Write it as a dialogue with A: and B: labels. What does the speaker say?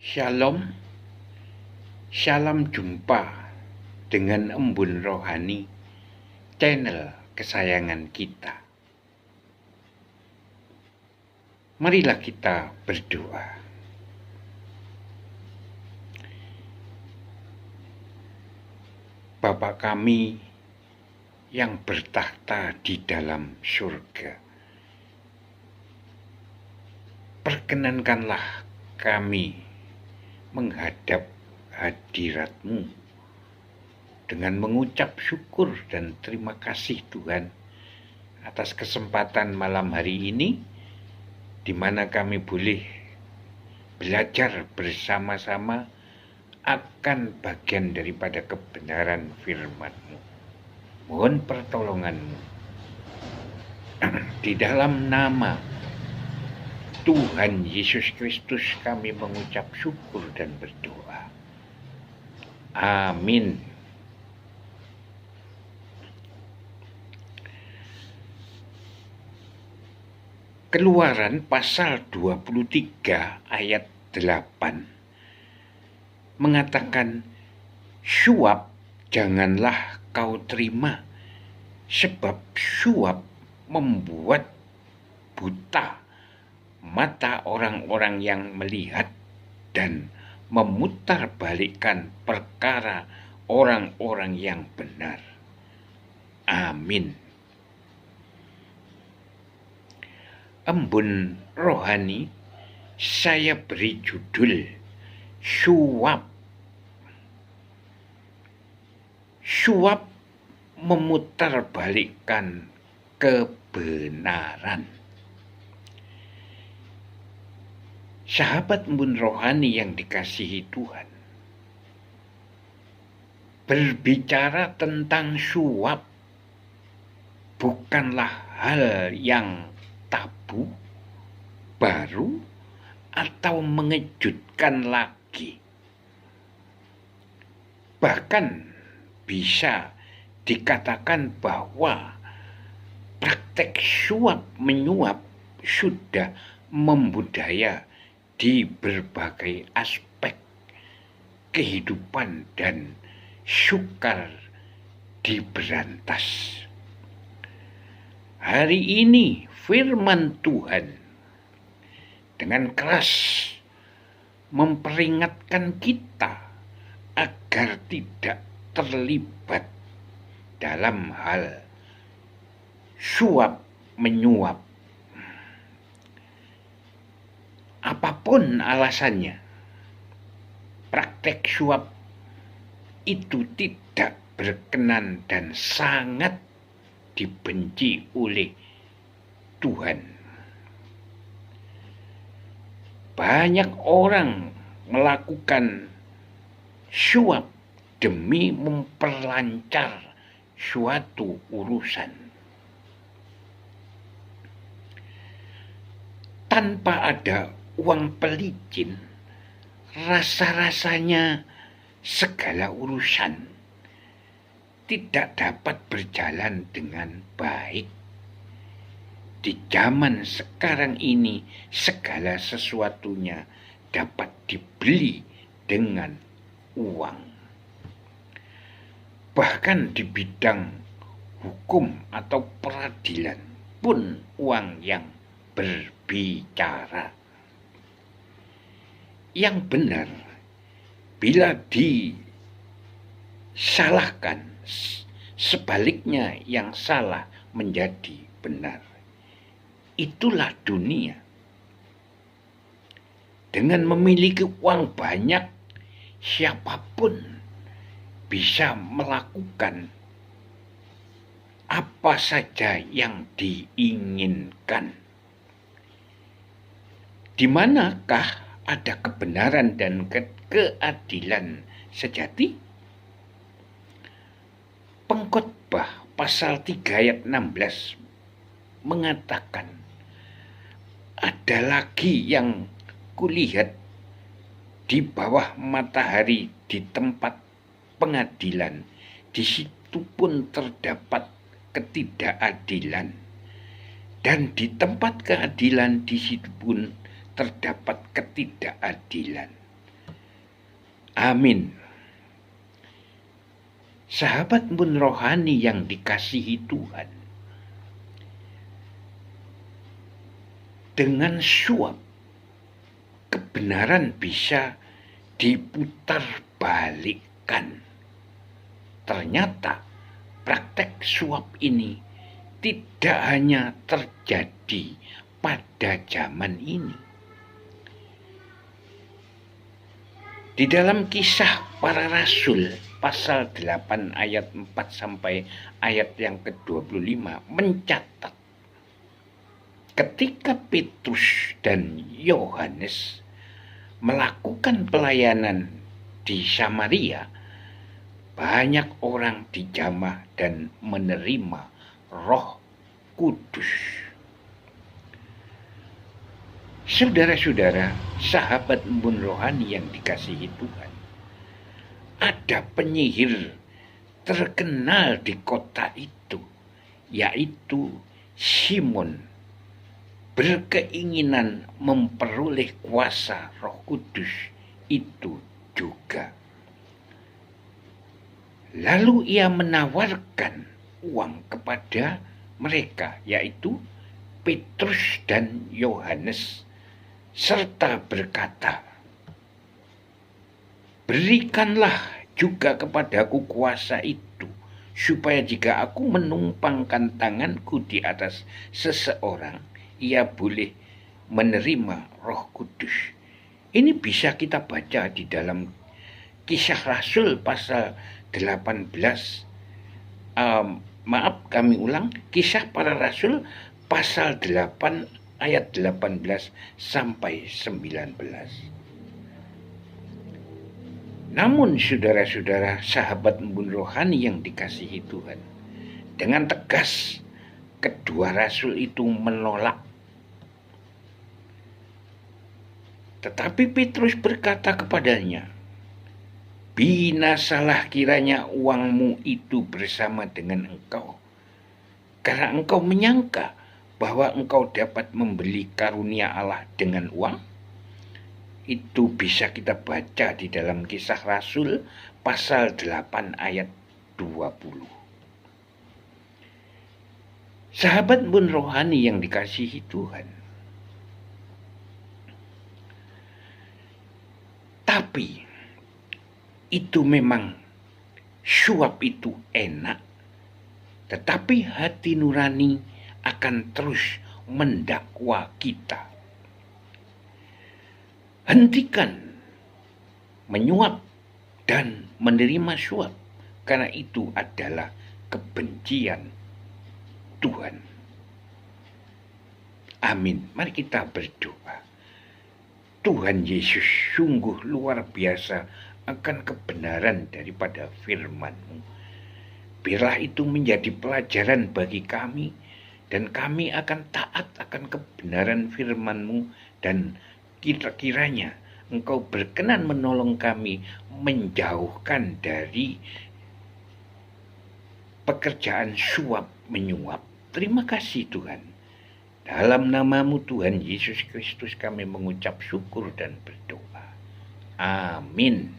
A: Shalom, salam jumpa dengan Embun Rohani, channel kesayangan kita. Marilah kita berdoa. Bapa kami yang bertakhta di dalam surga, perkenankanlah kami menghadap hadirat-Mu dengan mengucap syukur dan terima kasih Tuhan atas kesempatan malam hari ini di mana kami boleh belajar bersama-sama akan bagian daripada kebenaran firman-Mu. Mohon pertolongan-Mu. Di dalam nama Tuhan Yesus Kristus kami mengucap syukur dan berdoa. Amin. Keluaran pasal 23 ayat 8 mengatakan, suap janganlah kau terima, sebab suap membuat buta mata orang-orang yang melihat dan memutarbalikkan perkara orang-orang yang benar. Amin. Embun Rohani saya beri judul suap. Suap memutarbalikkan kebenaran. Sahabat Embun Rohani yang dikasihi Tuhan, berbicara tentang suap bukanlah hal yang tabu, baru, atau mengejutkan lagi. Bahkan bisa dikatakan bahwa praktek suap menyuap sudah membudaya di berbagai aspek kehidupan dan sukar diberantas. Hari ini firman Tuhan dengan keras memperingatkan kita agar tidak terlibat dalam hal suap menyuap. Apapun alasannya, praktek suap itu tidak berkenan dan sangat dibenci oleh Tuhan. Banyak orang melakukan suap demi memperlancar suatu urusan. Tanpa ada uang pelicin, rasa-rasanya segala urusan tidak dapat berjalan dengan baik. Di zaman sekarang ini, segala sesuatunya dapat dibeli dengan uang. Bahkan di bidang hukum atau peradilan pun uang yang berbicara. Yang benar, bila disalahkan, sebaliknya yang salah menjadi benar. Itulah dunia. Dengan memiliki uang banyak, siapapun bisa melakukan apa saja yang diinginkan. Di manakah ada kebenaran dan keadilan sejati? Pengkhotbah pasal 3 ayat 16 mengatakan, ada lagi yang kulihat di bawah matahari di tempat pengadilan, di situ pun terdapat ketidakadilan, dan di tempat keadilan di situ pun terdapat ketidakadilan. Amin. Sahabat pun rohani yang dikasihi Tuhan, dengan suap kebenaran bisa diputar balikkan. Ternyata praktek suap ini tidak hanya terjadi pada zaman ini. Di dalam Kisah Para Rasul pasal 8 ayat 4 sampai ayat yang ke-25 mencatat ketika Petrus dan Yohanes melakukan pelayanan di Samaria, banyak orang dijamah dan menerima Roh Kudus. Saudara-saudara, sahabat embun rohani yang dikasihi Tuhan, ada penyihir terkenal di kota itu, yaitu Simon, berkeinginan memperoleh kuasa Roh Kudus itu juga. Lalu ia menawarkan uang kepada mereka, yaitu Petrus dan Yohanes, serta berkata, "Berikanlah juga kepadaku kuasa itu, supaya jika aku menumpangkan tanganku di atas seseorang, ia boleh menerima Roh Kudus." Ini bisa kita baca di dalam Kisah Rasul pasal 18. Kisah Para Rasul pasal 8 ayat 18 sampai 19. Namun saudara-saudara, sahabat embun rohani yang dikasihi Tuhan, dengan tegas kedua rasul itu menolak. Tetapi Petrus berkata kepadanya, "Binasalah kiranya uangmu itu bersama dengan engkau, karena engkau menyangka bahwa engkau dapat membeli karunia Allah dengan uang." Itu bisa kita baca di dalam Kisah Rasul pasal 8 ayat 20. Sahabat pun rohani yang dikasihi Tuhan, tapi itu memang suap itu enak, tetapi hati nurani akan terus mendakwa kita. Hentikan menyuap dan menerima suap, karena itu adalah kebencian Tuhan. Amin. Mari kita berdoa. Tuhan Yesus, sungguh luar biasa akan kebenaran daripada firman-Mu. Biarlah itu menjadi pelajaran bagi kami, dan kami akan taat akan kebenaran firman-Mu, dan kiranya Engkau berkenan menolong kami menjauhkan dari pekerjaan suap menyuap. Terima kasih Tuhan. Dalam nama-Mu Tuhan Yesus Kristus kami mengucap syukur dan berdoa. Amin.